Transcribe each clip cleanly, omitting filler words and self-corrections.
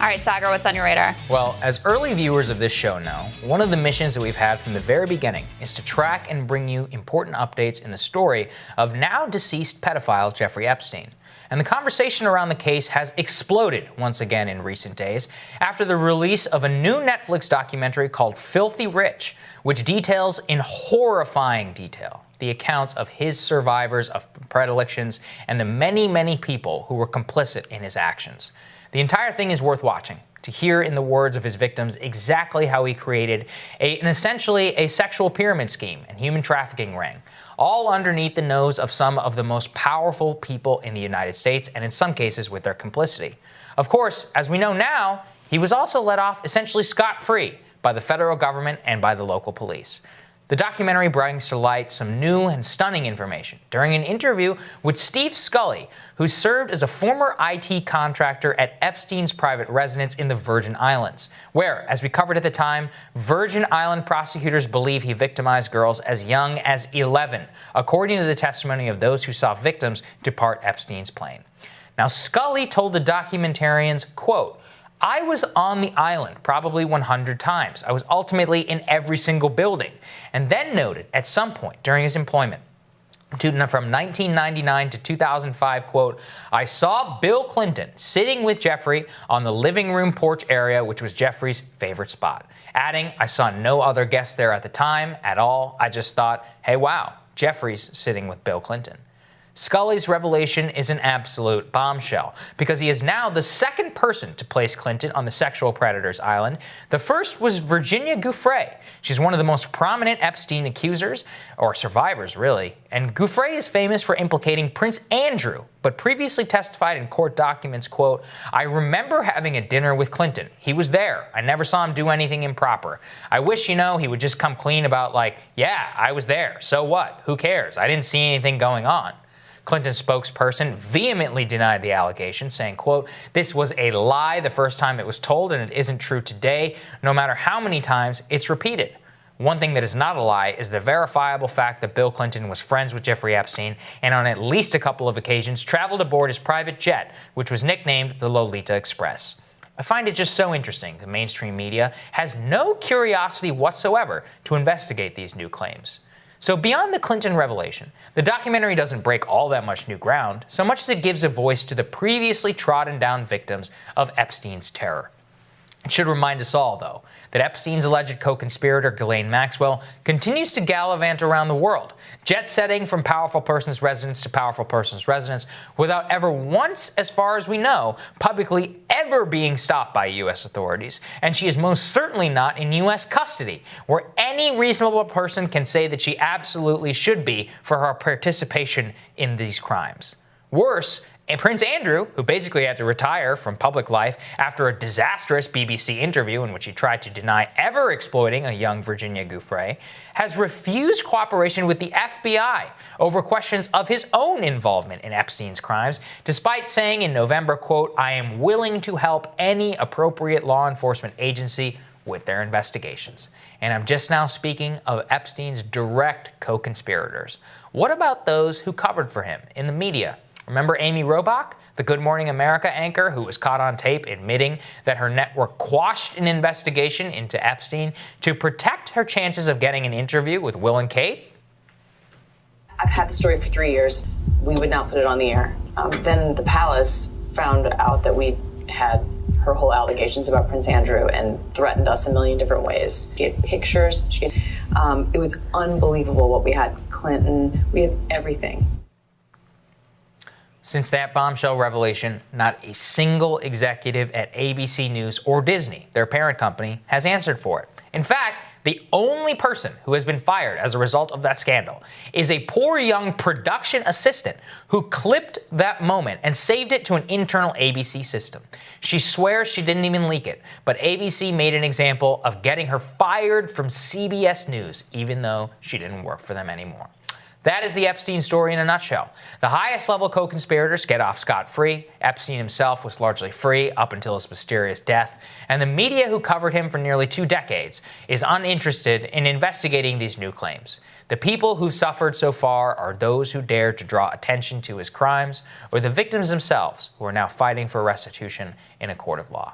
All right, Saagar, what's on your radar? Well, as early viewers of this show know, one of the missions that we've had from the very beginning is to track and bring you important updates in the story of now deceased pedophile Jeffrey Epstein. And the conversation around the case has exploded once again in recent days after the release of a new Netflix documentary called Filthy Rich, which details in horrifying detail the accounts of his survivors of predilections and the many, many people who were complicit in his actions. The entire thing is worth watching, to hear in the words of his victims exactly how he created essentially a sexual pyramid scheme and human trafficking ring, all underneath the nose of some of the most powerful people in the United States, and in some cases with their complicity. Of course, as we know now, he was also let off essentially scot-free by the federal government and by the local police. The documentary brings to light some new and stunning information during an interview with Steve Scully, who served as a former IT contractor at Epstein's private residence in the Virgin Islands, where, as we covered at the time, Virgin Island prosecutors believe he victimized girls as young as 11, according to the testimony of those who saw victims depart Epstein's plane. Now, Scully told the documentarians, quote, "I was on the island probably 100 times. I was ultimately in every single building," and then noted at some point during his employment from 1999 to 2005, quote, "I saw Bill Clinton sitting with Jeffrey on the living room porch area, which was Jeffrey's favorite spot," adding, "I saw no other guests there at the time at all. I just thought, hey, wow, Jeffrey's sitting with Bill Clinton." Scully's revelation is an absolute bombshell because he is now the second person to place Clinton on the sexual predator's island. The first was Virginia Giuffre. She's one of the most prominent Epstein accusers, or survivors really, and Giuffre is famous for implicating Prince Andrew, but previously testified in court documents, quote, "I remember having a dinner with Clinton. He was there. I never saw him do anything improper. I wish, he would just come clean about yeah, I was there. So what? Who cares? I didn't see anything going on." Clinton's spokesperson vehemently denied the allegation, saying, quote, "This was a lie the first time it was told, and it isn't true today, no matter how many times it's repeated." One thing that is not a lie is the verifiable fact that Bill Clinton was friends with Jeffrey Epstein and on at least a couple of occasions traveled aboard his private jet, which was nicknamed the Lolita Express. I find it just so interesting the mainstream media has no curiosity whatsoever to investigate these new claims. So beyond the Clinton revelation, the documentary doesn't break all that much new ground, so much as it gives a voice to the previously trodden down victims of Epstein's terror. It should remind us all, though, that Epstein's alleged co-conspirator, Ghislaine Maxwell, continues to gallivant around the world, jet-setting from powerful person's residence to powerful person's residence, without ever once, as far as we know, publicly ever being stopped by U.S. authorities. And she is most certainly not in U.S. custody, where any reasonable person can say that she absolutely should be for her participation in these crimes. Worse, and Prince Andrew, who basically had to retire from public life after a disastrous BBC interview in which he tried to deny ever exploiting a young Virginia Giuffre, has refused cooperation with the FBI over questions of his own involvement in Epstein's crimes, despite saying in November, quote, "I am willing to help any appropriate law enforcement agency with their investigations." And I'm just now speaking of Epstein's direct co-conspirators. What about those who covered for him in the media? Remember Amy Robach, the Good Morning America anchor who was caught on tape admitting that her network quashed an investigation into Epstein to protect her chances of getting an interview with Will and Kate? I've had the story for 3 years. We would not put it on the air. Then the palace found out that we had her whole allegations about Prince Andrew and threatened us a million different ways. She had pictures. It was unbelievable what we had. Clinton, we had everything. Since that bombshell revelation, not a single executive at ABC News or Disney, their parent company, has answered for it. In fact, the only person who has been fired as a result of that scandal is a poor young production assistant who clipped that moment and saved it to an internal ABC system. She swears she didn't even leak it, but ABC made an example of getting her fired from CBS News, even though she didn't work for them anymore. That is the Epstein story in a nutshell. The highest level co-conspirators get off scot-free. Epstein himself was largely free up until his mysterious death. And the media who covered him for nearly 2 decades is uninterested in investigating these new claims. The people who've suffered so far are those who dared to draw attention to his crimes, or the victims themselves who are now fighting for restitution in a court of law.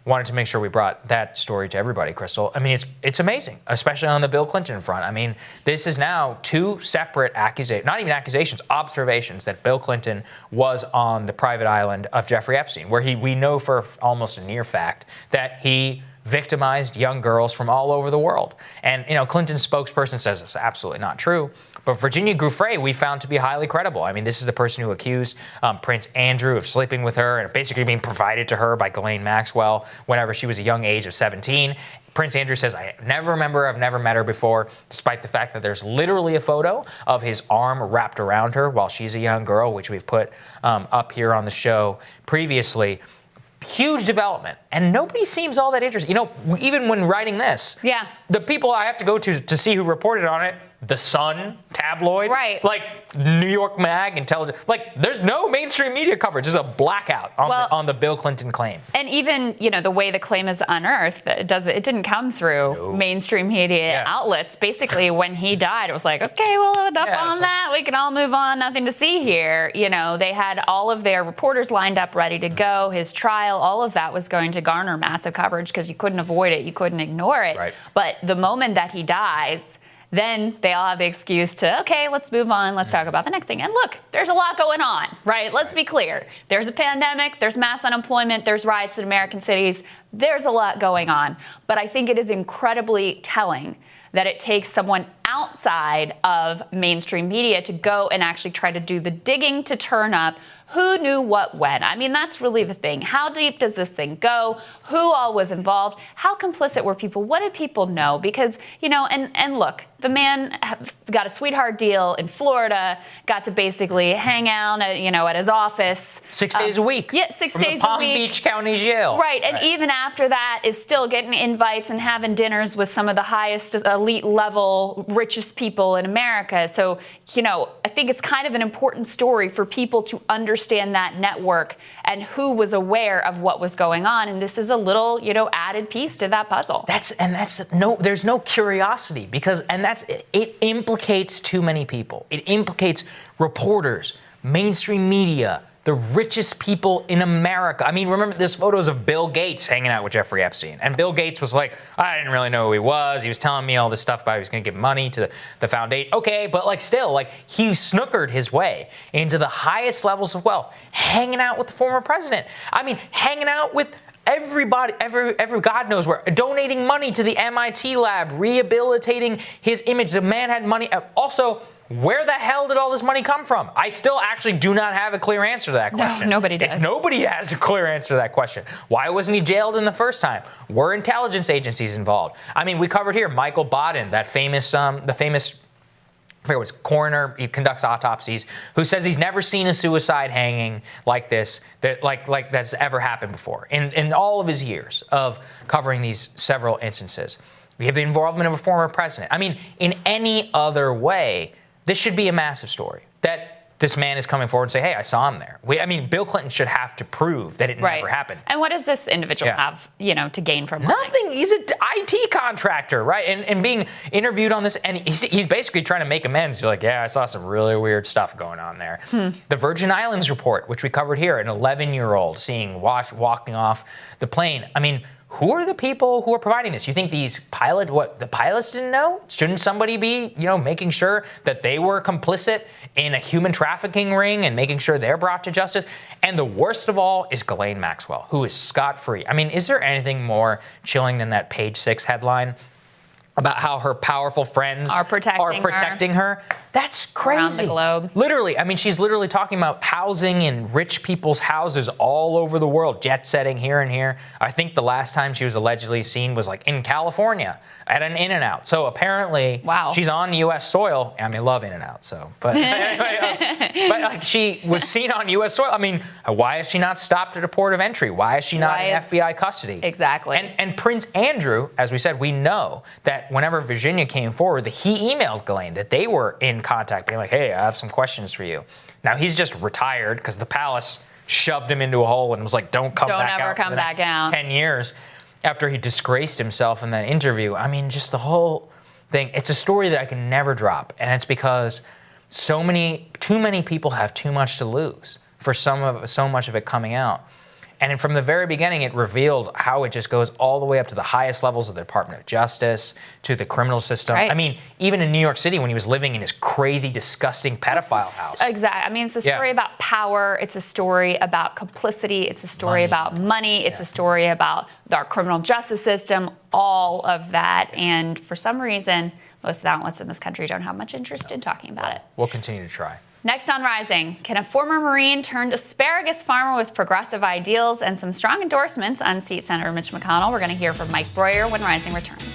wanted to make sure we brought that story to everybody, Crystal. I mean, it's amazing, especially on the Bill Clinton front. I mean, this is now two separate not even accusations, observations that Bill Clinton was on the private island of Jeffrey Epstein, where we know for almost a near fact that he victimized young girls from all over the world. And, Clinton's spokesperson says it's absolutely not true. But Virginia Giuffre, we found to be highly credible. I mean, this is the person who accused Prince Andrew of sleeping with her and basically being provided to her by Ghislaine Maxwell whenever she was a young age of 17. Prince Andrew says, I've never met her before, despite the fact that there's literally a photo of his arm wrapped around her while she's a young girl, which we've put up here on the show previously. Huge development, and nobody seems all that interested. Even when writing this, the people I have to go to see who reported on it, The Sun tabloid, right? Like New York Mag, Intelligence, like there's no mainstream media coverage. There's a blackout on the Bill Clinton claim. And even the way the claim is unearthed, it didn't come through mainstream media outlets. Basically, when he died, it was like, okay, well, enough on that. We can all move on. Nothing to see here. They had all of their reporters lined up, ready to go. His trial, all of that was going to garner massive coverage because you couldn't avoid it. You couldn't ignore it. Right. But the moment that he dies, then they all have the excuse to, okay, let's move on. Let's talk about the next thing. And look, there's a lot going on, right? Let's be clear. There's a pandemic. There's mass unemployment. There's riots in American cities. There's a lot going on. But I think it is incredibly telling that it takes someone outside of mainstream media to go and actually try to do the digging to turn up who knew what when. I mean, that's really the thing. How deep does this thing go? Who all was involved? How complicit were people? What did people know? Because, and look, the man got a sweetheart deal in Florida, got to basically hang out at his office. 6 days a week. Yeah, 6 from days the Palm a week. Beach County Jail. Right, and even after that is still getting invites and having dinners with some of the highest elite level, richest people in America. So, I think it's kind of an important story for people to understand that network and who was aware of what was going on. And this is a little, added piece to that puzzle. There's no curiosity it implicates too many people. It implicates reporters, mainstream media, the richest people in America. I mean, remember, there's photos of Bill Gates hanging out with Jeffrey Epstein. And Bill Gates was like, I didn't really know who he was. He was telling me all this stuff about he was going to give money to the foundation. Okay, but he snookered his way into the highest levels of wealth, hanging out with the former president. I mean, hanging out with everybody, every God knows where, donating money to the MIT lab, rehabilitating his image. The man had money. Also, where the hell did all this money come from? I still actually do not have a clear answer to that question. No, nobody does. Nobody has a clear answer to that question. Why wasn't he jailed in the first time? Were intelligence agencies involved? I mean, we covered here Michael Baden, that famous, I forget what's coroner, he conducts autopsies, who says he's never seen a suicide hanging like this, like that's ever happened before in all of his years of covering these several instances. We have the involvement of a former president. I mean, in any other way, this should be a massive story that this man is coming forward and say, hey, I saw him there. Bill Clinton should have to prove that it never happened. And what does this individual have, to gain from nothing? He's an IT contractor, right? And being interviewed on this, and he's basically trying to make amends. He's like, yeah, I saw some really weird stuff going on there. The Virgin Islands report, which we covered here, an 11-year-old walking off the plane. I mean, who are the people who are providing this? You think the pilots didn't know? Shouldn't somebody be, making sure that they were complicit in a human trafficking ring and making sure they're brought to justice? And the worst of all is Ghislaine Maxwell, who is scot-free. I mean, is there anything more chilling than that Page 6 headline about how her powerful friends are protecting her? That's crazy. Around the globe. Literally. I mean, she's literally talking about housing in rich people's houses all over the world, jet setting here and here. I think the last time she was allegedly seen was in California at an In-N-Out. So apparently, she's on U.S. soil. I mean, love In-N-Out, but she was seen on U.S. soil. I mean, why is she not stopped at a port of entry? Why is she not in FBI custody? Exactly. And Prince Andrew, as we said, we know that whenever Virginia came forward, that he emailed Ghislaine that they were in contact, being like, hey, I have some questions for you. Now, he's just retired because the palace shoved him into a hole and was like, don't come back out for the next 10 years after he disgraced himself in that interview. I mean, just the whole thing. It's a story that I can never drop. And it's because too many people have too much to lose for so much of it coming out. And from the very beginning, it revealed how it just goes all the way up to the highest levels of the Department of Justice, to the criminal system. Right. I mean, even in New York City when he was living in his crazy, disgusting pedophile house. Exactly. I mean, it's a story about power. It's a story about complicity. It's a story about money. It's a story about our criminal justice system, all of that. And for some reason, most of the outlets in this country don't have much interest in talking about it. We'll continue to try. Next on Rising, can a former Marine turned asparagus farmer with progressive ideals and some strong endorsements unseat Senator Mitch McConnell? We're going to hear from Mike Breuer when Rising returns.